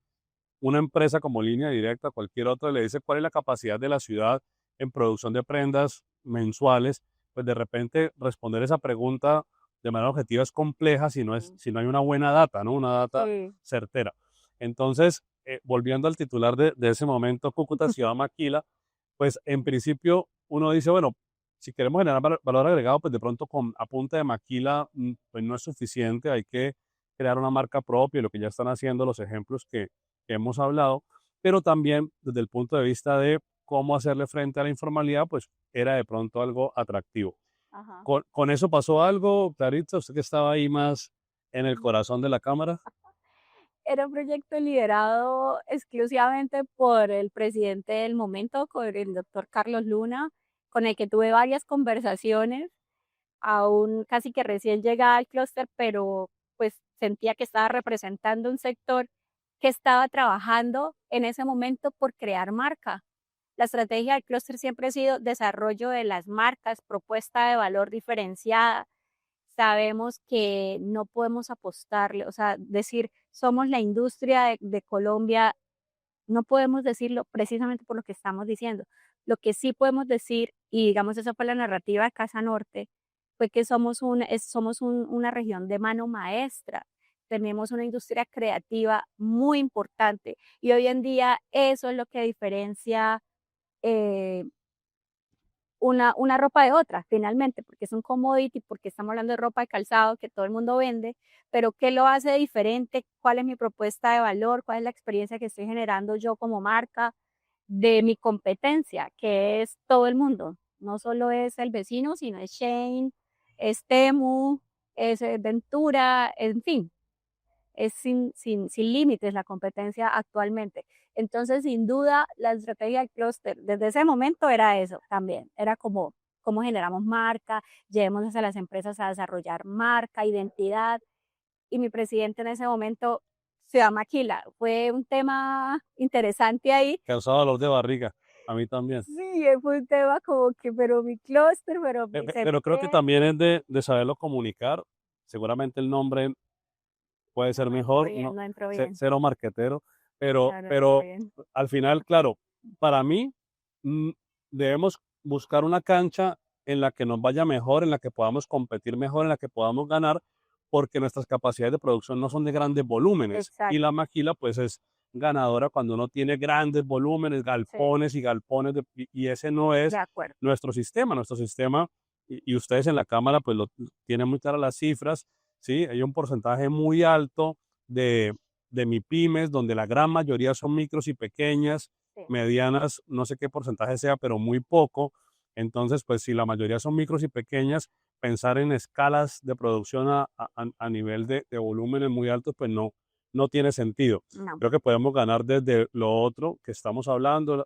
una empresa como Línea Directa, cualquier otra, le dice cuál es la capacidad de la ciudad en producción de prendas mensuales, pues de repente responder esa pregunta de manera objetiva es compleja Mm. si no hay una buena data, ¿no? Una data Sí. certera. Entonces, volviendo al titular de ese momento, Cúcuta Ciudad Maquila, pues en principio uno dice, bueno, si queremos generar valor agregado, pues de pronto con a punta de maquila, pues no es suficiente, hay que crear una marca propia, lo que ya están haciendo los ejemplos que hemos hablado, pero también desde el punto de vista de cómo hacerle frente a la informalidad, pues era de pronto algo atractivo. Ajá. Con eso pasó algo, Clarita, usted que estaba ahí más en el corazón de la cámara. Era un proyecto liderado exclusivamente por el presidente del momento, con el doctor Carlos Luna, con el que tuve varias conversaciones, aún casi que recién llegada al clúster, pero pues sentía que estaba representando un sector que estaba trabajando en ese momento por crear marca. La estrategia del clúster siempre ha sido desarrollo de las marcas, propuesta de valor diferenciada. Sabemos que no podemos apostarle, o sea, decir somos la industria de Colombia, no podemos decirlo precisamente por lo que estamos diciendo. Lo que sí podemos decir, y digamos esa fue la narrativa de Casa Norte, fue que una región de mano maestra. Tenemos una industria creativa muy importante y hoy en día eso es lo que diferencia eh, una ropa de otra, finalmente, porque es un commodity, porque estamos hablando de ropa de calzado que todo el mundo vende, pero ¿qué lo hace diferente? ¿Cuál es mi propuesta de valor? ¿Cuál es la experiencia que estoy generando yo como marca de mi competencia, que es todo el mundo? No solo es el vecino, sino es Shein, es Temu, es Ventura, en fin, es sin límites la competencia actualmente. Entonces, sin duda, la estrategia del clúster desde ese momento era eso también, era como cómo generamos marca, llevemos a las empresas a desarrollar marca, identidad, y mi presidente en ese momento, Ciudad Maquila, fue un tema interesante ahí. Causaba dolor de barriga, a mí también. Sí, fue un tema como que, pero mi clúster, pero mis Pero creo que empresas, también es de saberlo comunicar. Seguramente el nombre puede ser no entró mejor, bien, no, no entró bien, cero marquetero, no, no entró pero bien. al final, claro, para mí mm, debemos buscar una cancha en la que nos vaya mejor, en la que podamos competir mejor, en la que podamos ganar, porque nuestras capacidades de producción no son de grandes volúmenes. Y Exacto. la maquila pues es ganadora cuando uno tiene grandes volúmenes, Sí, galpones y galpones, y ese no de es acuerdo. nuestro sistema. Nuestro sistema, y ustedes en la cámara pues lo tienen muy claras las cifras, ¿sí? Hay un porcentaje muy alto de MIPYMES, donde la gran mayoría son micros y pequeñas, Sí, medianas, no sé qué porcentaje sea, pero muy poco. Entonces, pues si la mayoría son micros y pequeñas, pensar en escalas de producción a nivel de volúmenes muy altos, pues no tiene sentido. no. Creo que podemos ganar desde lo otro que estamos hablando,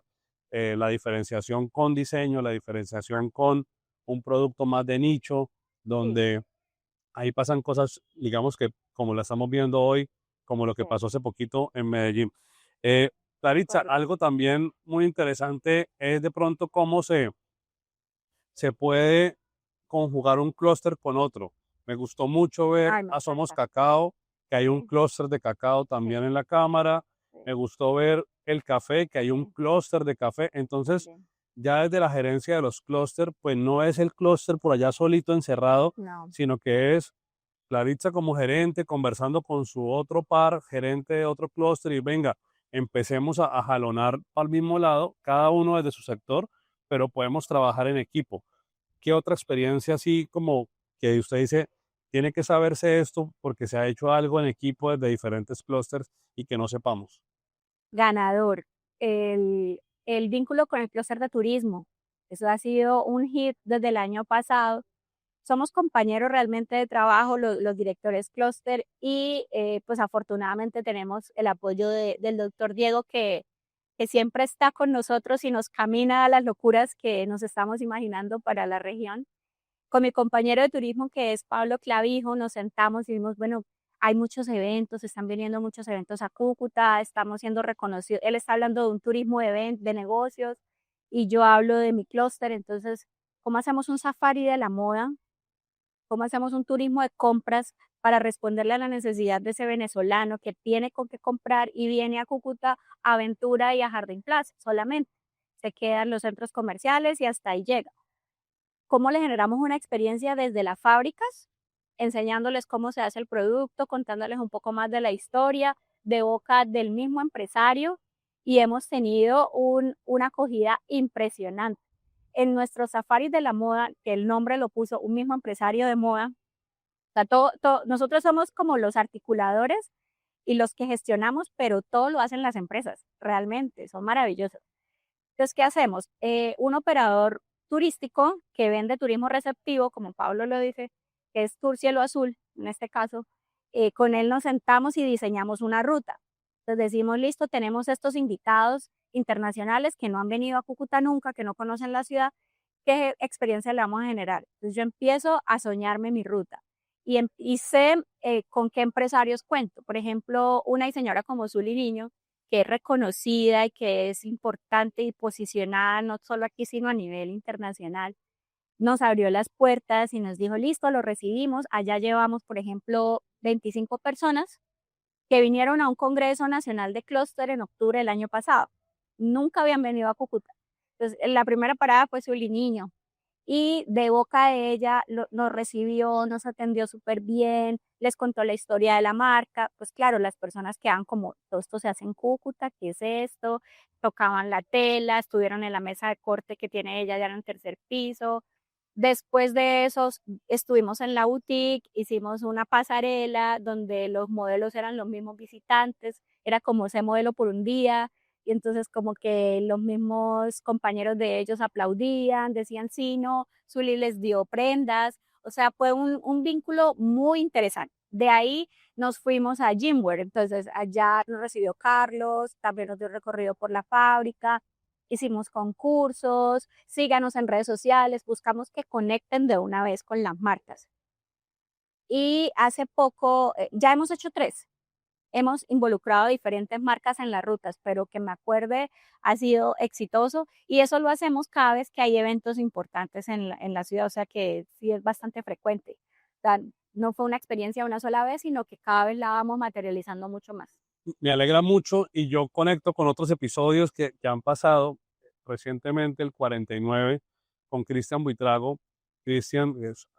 la diferenciación con diseño, la diferenciación con un producto más de nicho, Sí, donde ahí pasan cosas, digamos que como la estamos viendo hoy, como lo que sí, pasó hace poquito en Medellín. Eh, Claritza, correcto. algo también muy interesante es de pronto cómo se puede conjugar un clúster con otro. Me gustó mucho ver Ay, me a Somos encanta. Cacao, que hay un Sí, clúster de cacao sí, también en la cámara. sí, Me gustó ver el café, que hay un sí, clúster de café. Entonces, también. ya desde la gerencia de los clúster, pues no es el clúster por allá solito encerrado, No, sino que es Claritza como gerente conversando con su otro par, gerente de otro clúster, y venga, empecemos a jalonar al mismo lado, cada uno desde su sector, pero podemos trabajar en equipo. ¿Qué otra experiencia así como que usted dice, tiene que saberse esto porque se ha hecho algo en equipo desde diferentes clústeres y que no sepamos? ganador. El vínculo con el clúster de turismo. Eso ha sido un hit desde el año pasado. Somos compañeros realmente de trabajo, los directores clúster, y pues afortunadamente tenemos el apoyo del doctor Diego que siempre está con nosotros y nos camina a las locuras que nos estamos imaginando para la región. Con mi compañero de turismo, que es Pablo Clavijo, nos sentamos y vimos, bueno, hay muchos eventos, están viniendo muchos eventos a Cúcuta, estamos siendo reconocidos. Él está hablando de un turismo de negocios y yo hablo de mi clúster. Entonces, ¿cómo hacemos un safari de la moda? ¿Cómo hacemos un turismo de compras para responderle a la necesidad de ese venezolano que tiene con qué comprar y viene a Cúcuta, a Aventura y a Jardín Plaza solamente? Se queda en los centros comerciales y hasta ahí llega. ¿Cómo le generamos una experiencia desde las fábricas? Enseñándoles cómo se hace el producto, contándoles un poco más de la historia, de boca del mismo empresario, y hemos tenido una acogida impresionante. En nuestros safaris de la moda, que el nombre lo puso un mismo empresario de moda, o sea, nosotros somos como los articuladores y los que gestionamos, pero todo lo hacen las empresas, realmente, son maravillosos. Entonces, ¿qué hacemos? Un operador turístico que vende turismo receptivo, como Pablo lo dice, que es Tour Cielo Azul, en este caso, con él nos sentamos y diseñamos una ruta. Entonces decimos, listo, tenemos estos invitados internacionales que no han venido a Cúcuta nunca, que no conocen la ciudad, ¿qué experiencia le vamos a generar? Entonces yo empiezo a soñarme mi ruta y sé con qué empresarios cuento. Por ejemplo, una diseñadora como Zuli Niño, que es reconocida y que es importante y posicionada no solo aquí, sino a nivel internacional, nos abrió las puertas y nos dijo, listo, lo recibimos. Allá llevamos, por ejemplo, 25 personas que vinieron a un Congreso Nacional de Clúster en octubre del año pasado. Nunca habían venido a Cúcuta. Entonces, en la primera parada fue Zuli Niño, y de boca de ella nos recibió, nos atendió súper bien, les contó la historia de la marca. Pues claro, las personas quedaban como, todo esto se hace en Cúcuta, ¿qué es esto? Tocaban la tela, estuvieron en la mesa de corte que tiene ella ya en el tercer piso. Después de eso, estuvimos en la boutique, hicimos una pasarela donde los modelos eran los mismos visitantes, era como ese modelo por un día, y entonces como que los mismos compañeros de ellos aplaudían, decían sí, no, Zuli les dio prendas. O sea, fue un vínculo muy interesante. De ahí nos fuimos a Gymwear, entonces allá nos recibió Carlos, también nos dio recorrido por la fábrica, hicimos concursos, síganos en redes sociales, buscamos que conecten de una vez con las marcas. Y hace poco, ya hemos hecho 3, hemos involucrado a diferentes marcas en las rutas, pero que me acuerde ha sido exitoso, y eso lo hacemos cada vez que hay eventos importantes en la ciudad, o sea que sí es bastante frecuente. O sea, no fue una experiencia una sola vez, sino que cada vez la vamos materializando mucho más. Me alegra mucho y yo conecto con otros episodios que han pasado recientemente, el 49 con Cristian Buitrago, Cristian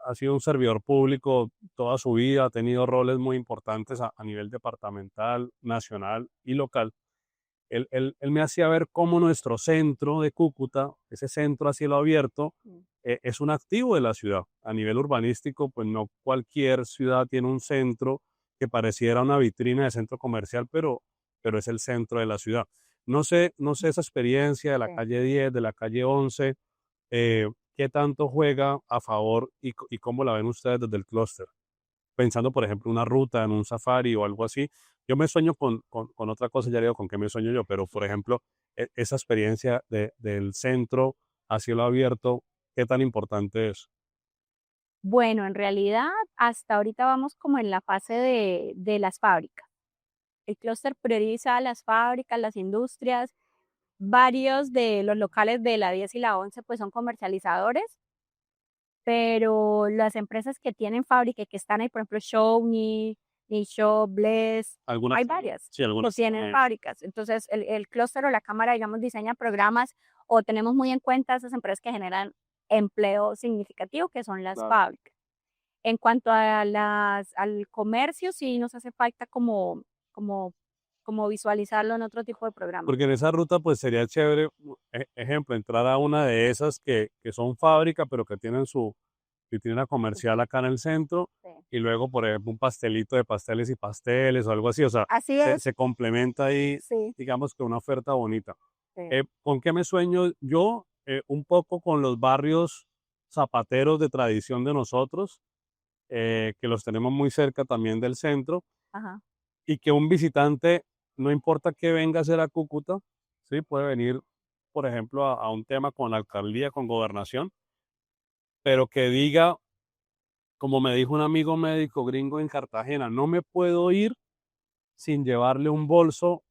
ha sido un servidor público toda su vida, ha tenido roles muy importantes a nivel departamental, nacional y local. Él me hacía ver cómo nuestro centro de Cúcuta, ese centro a cielo abierto, es un activo de la ciudad. A nivel urbanístico, pues no cualquier ciudad tiene un centro que pareciera una vitrina de centro comercial, pero es el centro de la ciudad. No sé esa experiencia de la Sí. calle 10, de la calle 11, eh, qué tanto juega a favor y cómo la ven ustedes desde el clúster. Pensando, por ejemplo, una ruta en un safari o algo así. Yo me sueño con otra cosa, ya digo con qué me sueño yo, pero por ejemplo, esa experiencia del centro a cielo abierto, ¿qué tan importante es? Bueno, en realidad hasta ahorita vamos como en la fase de las fábricas. El clúster prioriza las fábricas, las industrias. Varios de los locales de la 10 y la 11 pues son comercializadores, pero las empresas que tienen fábrica y que están ahí, por ejemplo, Xiaomi, Nissho, Bless, Algunas, hay varias sí, que algunas tienen fábricas. Entonces, el clúster o la cámara, digamos, diseña programas o tenemos muy en cuenta esas empresas que generan empleo significativo, que son las claro. fábricas. En cuanto a al comercio, sí nos hace falta como, como visualizarlo en otro tipo de programas. Porque en esa ruta, pues sería chévere, ejemplo, entrar a una de esas que son fábrica, pero que tienen su vitrina comercial acá en el centro, Sí. y luego, por ejemplo, un pastelito de pasteles y pasteles o algo así. O sea, Así se, es, se complementa ahí, sí, digamos que una oferta bonita. sí. ¿Con qué me sueño yo? Un poco con los barrios zapateros de tradición de nosotros, que los tenemos muy cerca también del centro, Ajá. y que un visitante, no importa que venga a hacer a Cúcuta, ¿sí? Puede venir, por ejemplo, a un tema con la alcaldía, con gobernación, pero que diga, como me dijo un amigo médico gringo en Cartagena, no me puedo ir sin llevarle un bolso,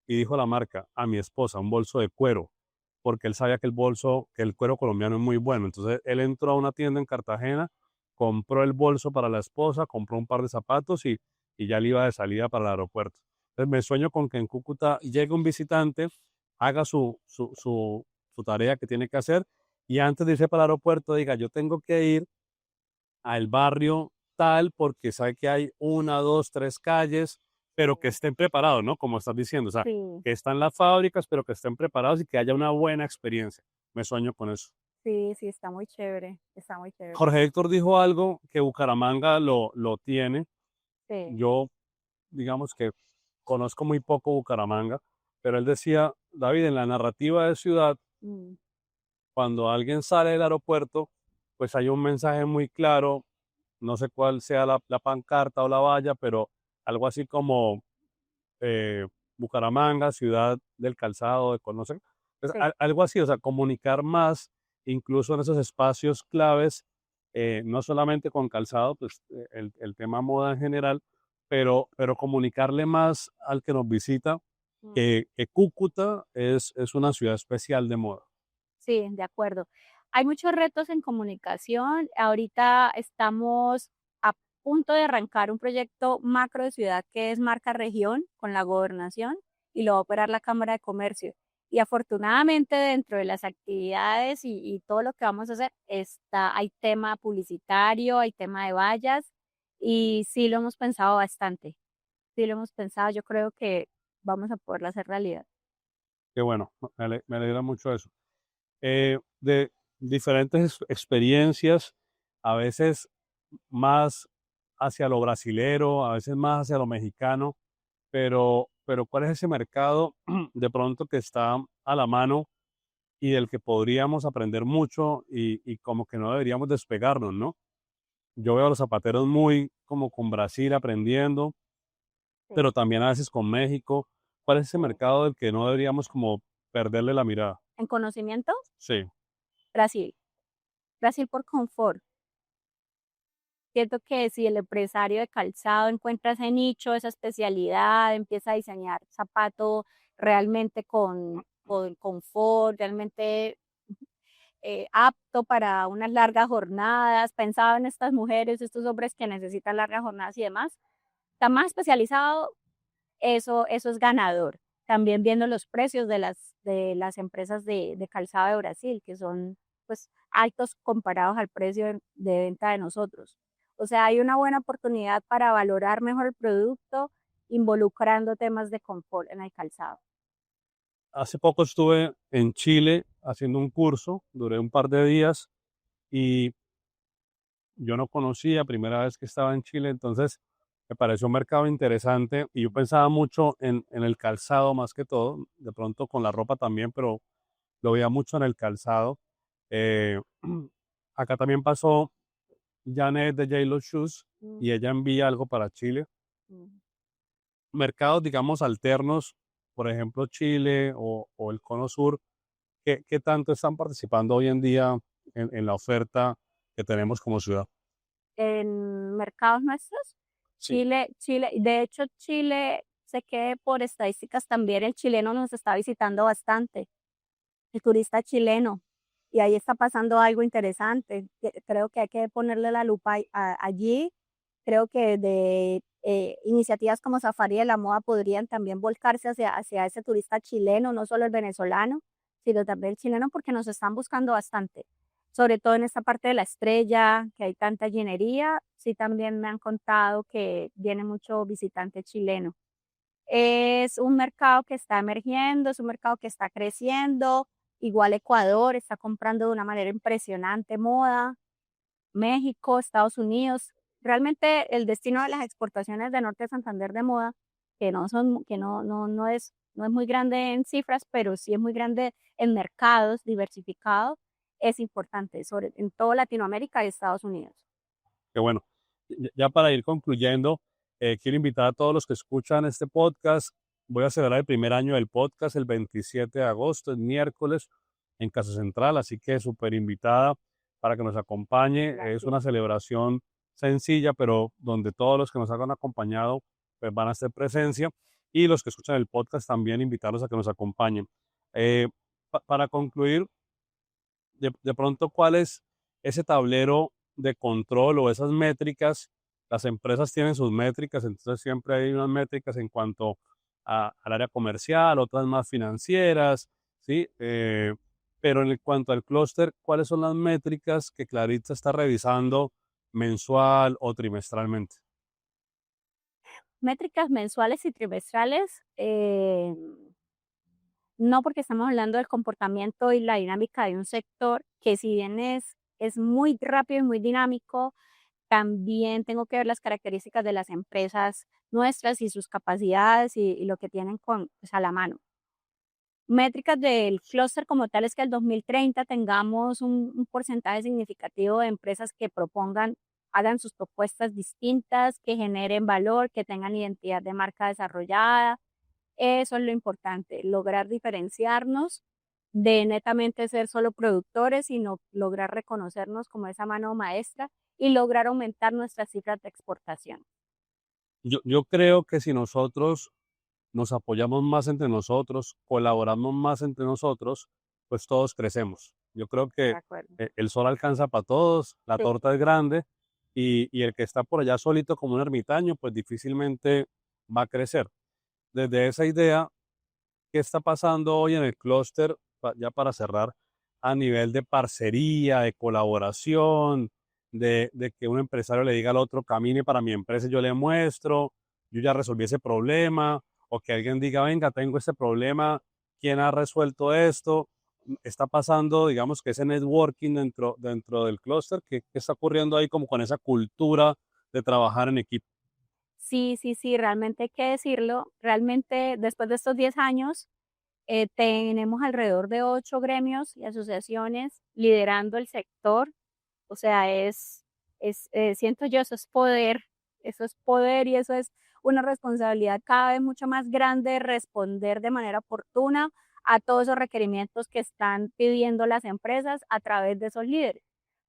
y dijo la marca, a mi esposa, un bolso de cuero, porque él sabía que el cuero colombiano es muy bueno. Entonces él entró a una tienda en Cartagena, compró el bolso para la esposa, compró un par de zapatos y ya le iba de salida para el aeropuerto. Entonces me sueño con que en Cúcuta llegue un visitante, haga su tarea que tiene que hacer, y antes de irse para el aeropuerto diga, yo tengo que ir al barrio tal porque sabe que hay una, dos, tres calles, pero que estén preparados, ¿no? Como estás diciendo, o sea, Sí, que están las fábricas, pero que estén preparados y que haya una buena experiencia. Me sueño con eso. sí, sí, está muy chévere, está muy chévere. Jorge Héctor dijo algo que Bucaramanga lo tiene. Sí, Yo, digamos que conozco muy poco Bucaramanga, pero él decía, David, en la narrativa de ciudad, mm, cuando alguien sale del aeropuerto, pues hay un mensaje muy claro, no sé cuál sea la pancarta o la valla, pero algo así como eh, Bucaramanga, ciudad del calzado, de conocer, pues, sí, algo así, o sea, comunicar más, incluso en esos espacios claves, no solamente con calzado, pues el tema moda en general, pero comunicarle más al que nos visita mm, que Cúcuta es una ciudad especial de moda. sí, de acuerdo. Hay muchos retos en comunicación. Ahorita estamos a punto de arrancar un proyecto macro de ciudad que es marca región con la gobernación y lo va a operar la Cámara de Comercio. Y afortunadamente dentro de las actividades y todo lo que vamos a hacer hay tema publicitario, hay tema de vallas y sí lo hemos pensado bastante. Sí lo hemos pensado, yo creo que vamos a poderlo hacer realidad. Que bueno, me alegra mucho eso. De diferentes experiencias, a veces más hacia lo brasilero, a veces más hacia lo mexicano, pero ¿cuál es ese mercado de pronto que está a la mano y del que podríamos aprender mucho y como que no deberíamos despegarnos, ¿no? Yo veo a los zapateros muy como con Brasil aprendiendo, Sí, pero también a veces con México. ¿Cuál es ese sí. mercado del que no deberíamos como perderle la mirada? En conocimiento, Sí, Brasil. Brasil por confort. Siento que si el empresario de calzado encuentra ese nicho, esa especialidad, empieza a diseñar zapato realmente con confort, realmente apto para unas largas jornadas, pensado en estas mujeres, estos hombres que necesitan largas jornadas y demás, está más especializado, eso es ganador. También viendo los precios de las empresas de calzado de Brasil, que son pues altos comparados al precio de venta de nosotros. O sea, hay una buena oportunidad para valorar mejor el producto involucrando temas de confort en el calzado. Hace poco estuve en Chile haciendo un curso, duré un par de días y yo no conocía, primera vez que estaba en Chile, entonces me pareció un mercado interesante y yo pensaba mucho en el calzado más que todo, de pronto con la ropa también, pero lo veía mucho en el calzado. Eh, Acá también pasó Janet de J-Lo Shoes Mm, y ella envía algo para Chile. mm. Mercados, digamos, alternos, por ejemplo, Chile o el Cono Sur, ¿qué tanto están participando hoy en día en la oferta que tenemos como ciudad? En mercados nuestros, Sí. De hecho, Chile, sé que por estadísticas también el chileno nos está visitando bastante, el turista chileno, y ahí está pasando algo interesante. Creo que hay que ponerle la lupa allí. Creo que de iniciativas como Safari de la Moda podrían también volcarse hacia ese turista chileno, no solo el venezolano, sino también el chileno, porque nos están buscando bastante. Sobre todo en esta parte de la Estrella, que hay tanta llenería, sí también me han contado que viene mucho visitante chileno. Es un mercado que está emergiendo, es un mercado que está creciendo. Igual Ecuador está comprando de una manera impresionante moda, México, Estados Unidos. Realmente el destino de las exportaciones de Norte de Santander de moda, que no es muy grande en cifras, pero sí es muy grande en mercados diversificados, es importante, en toda Latinoamérica y Estados Unidos. Que bueno, ya para ir concluyendo, quiero invitar a todos los que escuchan este podcast. Voy a celebrar el primer año del podcast el 27 de agosto, es miércoles, en Casa Central, así que súper invitada para que nos acompañe. Es Gracias. una celebración sencilla, pero donde todos los que nos hagan acompañado pues van a hacer presencia y los que escuchan el podcast también invitarlos a que nos acompañen. Eh, para concluir, de pronto, ¿cuál es ese tablero de control o esas métricas? Las empresas tienen sus métricas, entonces siempre hay unas métricas en cuanto al área comercial, otras más financieras, ¿sí? Pero en cuanto al clúster, ¿cuáles son las métricas que Claritza está revisando mensual o trimestralmente? Métricas mensuales y trimestrales, no, porque estamos hablando del comportamiento y la dinámica de un sector que, si bien es muy rápido y muy dinámico, también tengo que ver las características de las empresas nuestras y sus capacidades y lo que tienen pues, a la mano. Métricas del clúster como tal es que el 2030 tengamos un porcentaje significativo de empresas que hagan sus propuestas distintas, que generen valor, que tengan identidad de marca desarrollada. Eso es lo importante, lograr diferenciarnos de netamente ser solo productores, sino lograr reconocernos como esa mano maestra y lograr aumentar nuestras cifras de exportación. Yo creo que si nosotros nos apoyamos más entre nosotros, colaboramos más entre nosotros, pues todos crecemos. Yo creo De que acuerdo. el sol alcanza para todos, la Sí. torta es grande y el que está por allá solito como un ermitaño, pues difícilmente va a crecer. Desde esa idea, ¿qué está pasando hoy en el clúster, ya para cerrar, a nivel de parcería, de colaboración, de que un empresario le diga al otro, camine para mi empresa y yo le muestro, yo ya resolví ese problema, o que alguien diga, venga, tengo este problema, ¿quién ha resuelto esto? Está pasando, digamos, que ese networking dentro del clúster, ¿qué está ocurriendo ahí como con esa cultura de trabajar en equipo? Sí, sí, sí, realmente hay que decirlo. Realmente, después de estos 10 años, tenemos alrededor de 8 gremios y asociaciones liderando el sector. O sea, siento yo, eso es poder y eso es una responsabilidad cada vez mucho más grande de responder de manera oportuna a todos esos requerimientos que están pidiendo las empresas a través de esos líderes.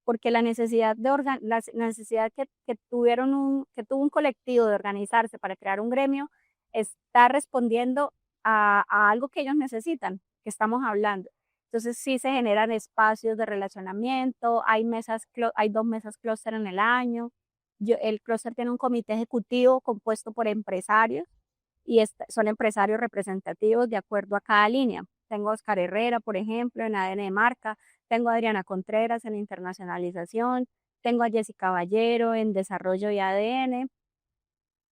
Porque la necesidad que tuvo un colectivo de organizarse para crear un gremio está respondiendo a algo que ellos necesitan, que estamos hablando. Entonces sí se generan espacios de relacionamiento, hay 2 mesas clúster en el año. El clúster tiene un comité ejecutivo compuesto por empresarios y son empresarios representativos de acuerdo a cada línea. Tengo a Oscar Herrera, por ejemplo, en ADN de marca, tengo a Adriana Contreras en internacionalización, tengo a Jessica Caballero en desarrollo y ADN,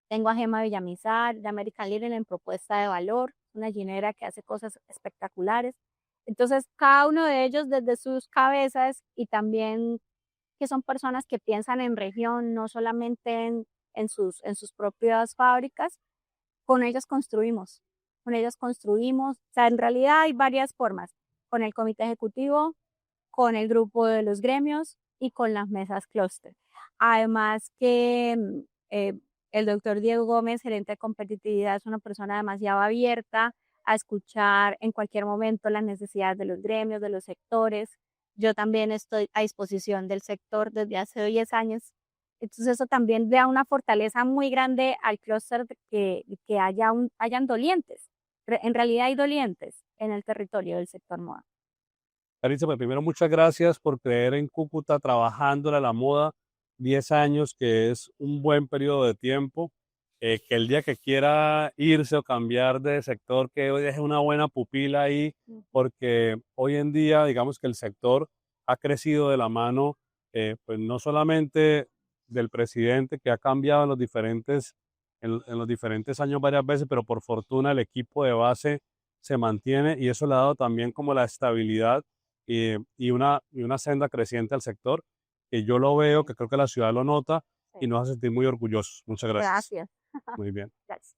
tengo a Gema Villamizar de American Leader en propuesta de valor, una ginera que hace cosas espectaculares. Entonces, cada uno de ellos desde sus cabezas y también que son personas que piensan en región, no solamente en sus propias fábricas, con ellos construimos, con ellos construimos. O sea, en realidad hay varias formas, con el comité ejecutivo, con el grupo de los gremios y con las mesas clúster. Además que el doctor Diego Gómez, gerente de competitividad, es una persona demasiado abierta a escuchar en cualquier momento las necesidades de los gremios, de los sectores. Yo también estoy a disposición del sector desde hace 10 años. Entonces eso también da una fortaleza muy grande al clúster que hayan dolientes. En realidad hay dolientes en el territorio del sector moda. Carissa, pues primero muchas gracias por creer en Cúcuta, trabajándole a la moda 10 años, que es un buen periodo de tiempo. Que el día que quiera irse o cambiar de sector, que hoy deje una buena pupila ahí, porque hoy en día, digamos que el sector ha crecido de la mano, pues no solamente del presidente, que ha cambiado en los diferentes años varias veces, pero por fortuna el equipo de base se mantiene y eso le ha dado también como la estabilidad y una senda creciente al sector, que yo lo veo, que creo que la ciudad lo nota y Sí. nos hace sentir muy orgullosos. Muchas gracias. Gracias. Muy bien. Gracias.